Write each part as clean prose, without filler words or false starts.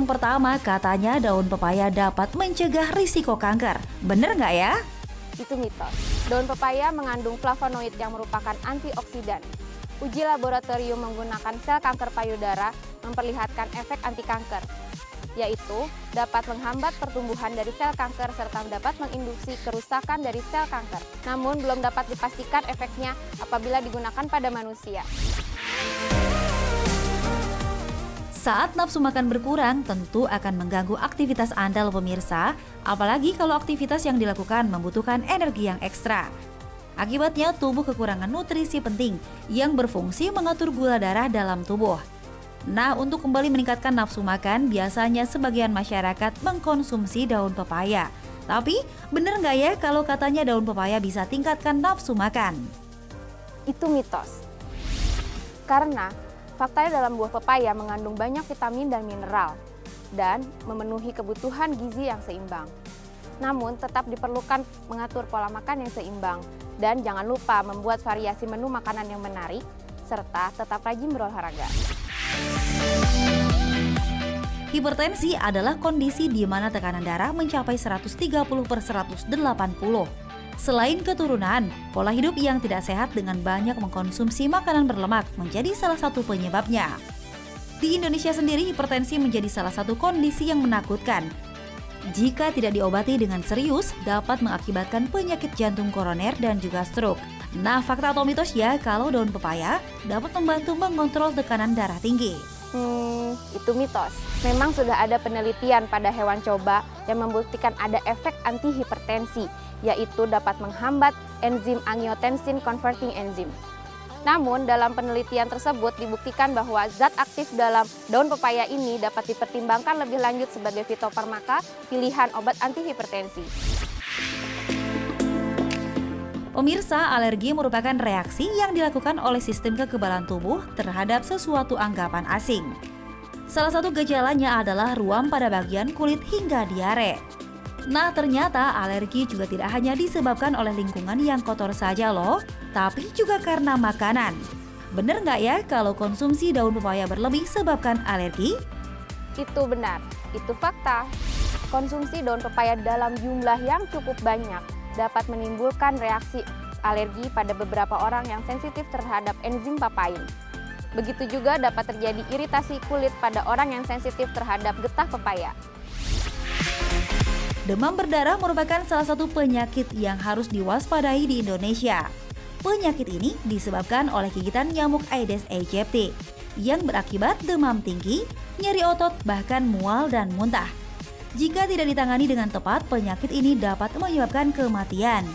yang pertama, katanya daun pepaya dapat mencegah risiko kanker. Bener nggak ya? Itu mitos. Daun pepaya mengandung flavonoid yang merupakan antioksidan. Uji laboratorium menggunakan sel kanker payudara memperlihatkan efek anti kanker, yaitu dapat menghambat pertumbuhan dari sel kanker serta dapat menginduksi kerusakan dari sel kanker. Namun belum dapat dipastikan efeknya apabila digunakan pada manusia. Saat nafsu makan berkurang, tentu akan mengganggu aktivitas Anda loh pemirsa, apalagi kalau aktivitas yang dilakukan membutuhkan energi yang ekstra. Akibatnya tubuh kekurangan nutrisi penting yang berfungsi mengatur gula darah dalam tubuh. Nah, untuk kembali meningkatkan nafsu makan, biasanya sebagian masyarakat mengkonsumsi daun pepaya. Tapi, bener nggak ya kalau katanya daun pepaya bisa tingkatkan nafsu makan? Itu mitos. Karena faktanya dalam buah pepaya mengandung banyak vitamin dan mineral dan memenuhi kebutuhan gizi yang seimbang. Namun tetap diperlukan mengatur pola makan yang seimbang dan jangan lupa membuat variasi menu makanan yang menarik serta tetap rajin berolahraga. Hipertensi adalah kondisi di mana tekanan darah mencapai 130/180. Selain keturunan, pola hidup yang tidak sehat dengan banyak mengkonsumsi makanan berlemak menjadi salah satu penyebabnya. Di Indonesia sendiri, hipertensi menjadi salah satu kondisi yang menakutkan. Jika tidak diobati dengan serius, dapat mengakibatkan penyakit jantung koroner dan juga stroke. Nah, fakta atau mitos ya kalau daun pepaya dapat membantu mengontrol tekanan darah tinggi? Itu mitos. Memang sudah ada penelitian pada hewan coba yang membuktikan ada efek anti-hipertensi, yaitu dapat menghambat enzim angiotensin converting enzyme. Namun, dalam penelitian tersebut dibuktikan bahwa zat aktif dalam daun pepaya ini dapat dipertimbangkan lebih lanjut sebagai fitofarmaka pilihan obat anti-hipertensi. Pemirsa, alergi merupakan reaksi yang dilakukan oleh sistem kekebalan tubuh terhadap sesuatu anggapan asing. Salah satu gejalanya adalah ruam pada bagian kulit hingga diare. Nah, ternyata alergi juga tidak hanya disebabkan oleh lingkungan yang kotor saja loh, tapi juga karena makanan. Bener nggak ya kalau konsumsi daun pepaya berlebih sebabkan alergi? Itu benar, itu fakta. Konsumsi daun pepaya dalam jumlah yang cukup banyak dapat menimbulkan reaksi alergi pada beberapa orang yang sensitif terhadap enzim papain. Begitu juga dapat terjadi iritasi kulit pada orang yang sensitif terhadap getah pepaya. Demam berdarah merupakan salah satu penyakit yang harus diwaspadai di Indonesia. Penyakit ini disebabkan oleh gigitan nyamuk Aedes aegypti yang berakibat demam tinggi, nyeri otot, bahkan mual dan muntah. Jika tidak ditangani dengan tepat, penyakit ini dapat menyebabkan kematian.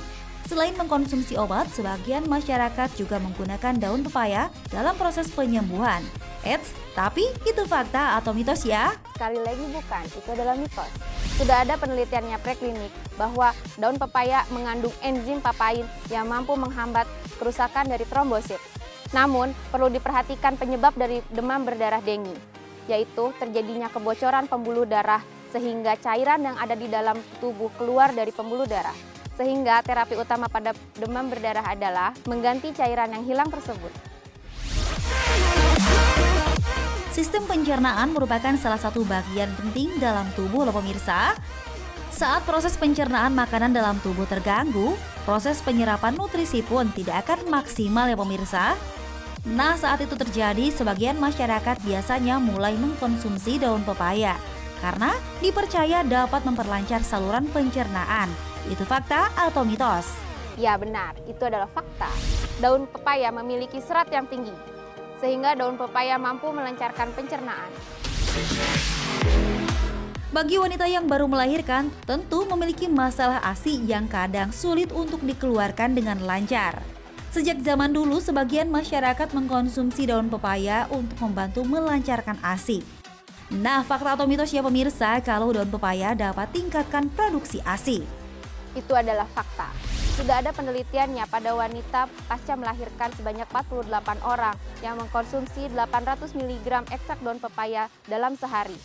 Selain mengkonsumsi obat, sebagian masyarakat juga menggunakan daun pepaya dalam proses penyembuhan. Eits, tapi itu fakta atau mitos ya? Sekali lagi bukan, itu adalah mitos. Sudah ada penelitiannya preklinik bahwa daun pepaya mengandung enzim papain yang mampu menghambat kerusakan dari trombosit. Namun, perlu diperhatikan penyebab dari demam berdarah dengue, yaitu terjadinya kebocoran pembuluh darah sehingga cairan yang ada di dalam tubuh keluar dari pembuluh darah. Sehingga terapi utama pada demam berdarah adalah mengganti cairan yang hilang tersebut. Sistem pencernaan merupakan salah satu bagian penting dalam tubuh loh pemirsa. Saat proses pencernaan makanan dalam tubuh terganggu, proses penyerapan nutrisi pun tidak akan maksimal ya pemirsa. Nah, saat itu terjadi, sebagian masyarakat biasanya mulai mengkonsumsi daun pepaya karena dipercaya dapat memperlancar saluran pencernaan. Itu fakta atau mitos? Ya benar, itu adalah fakta. Daun pepaya memiliki serat yang tinggi, sehingga daun pepaya mampu melancarkan pencernaan. Bagi wanita yang baru melahirkan, tentu memiliki masalah ASI yang kadang sulit untuk dikeluarkan dengan lancar. Sejak zaman dulu, sebagian masyarakat mengkonsumsi daun pepaya untuk membantu melancarkan ASI. Nah, fakta atau mitos ya pemirsa kalau daun pepaya dapat tingkatkan produksi ASI? Itu adalah fakta. Sudah ada penelitiannya pada wanita pasca melahirkan sebanyak 48 orang yang mengkonsumsi 800 mg ekstrak daun pepaya dalam sehari.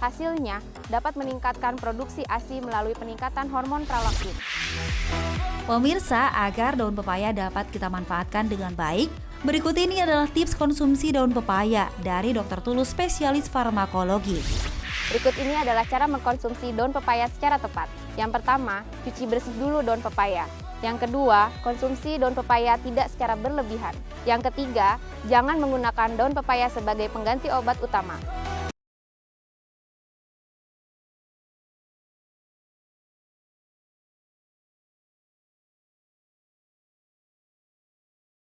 Hasilnya dapat meningkatkan produksi ASI melalui peningkatan hormon prolaktin. Pemirsa, agar daun pepaya dapat kita manfaatkan dengan baik, berikut ini adalah tips konsumsi daun pepaya dari Dr. Tulus spesialis farmakologi. Berikut ini adalah cara mengkonsumsi daun pepaya secara tepat. Yang pertama, cuci bersih dulu daun pepaya. Yang kedua, konsumsi daun pepaya tidak secara berlebihan. Yang ketiga, jangan menggunakan daun pepaya sebagai pengganti obat utama.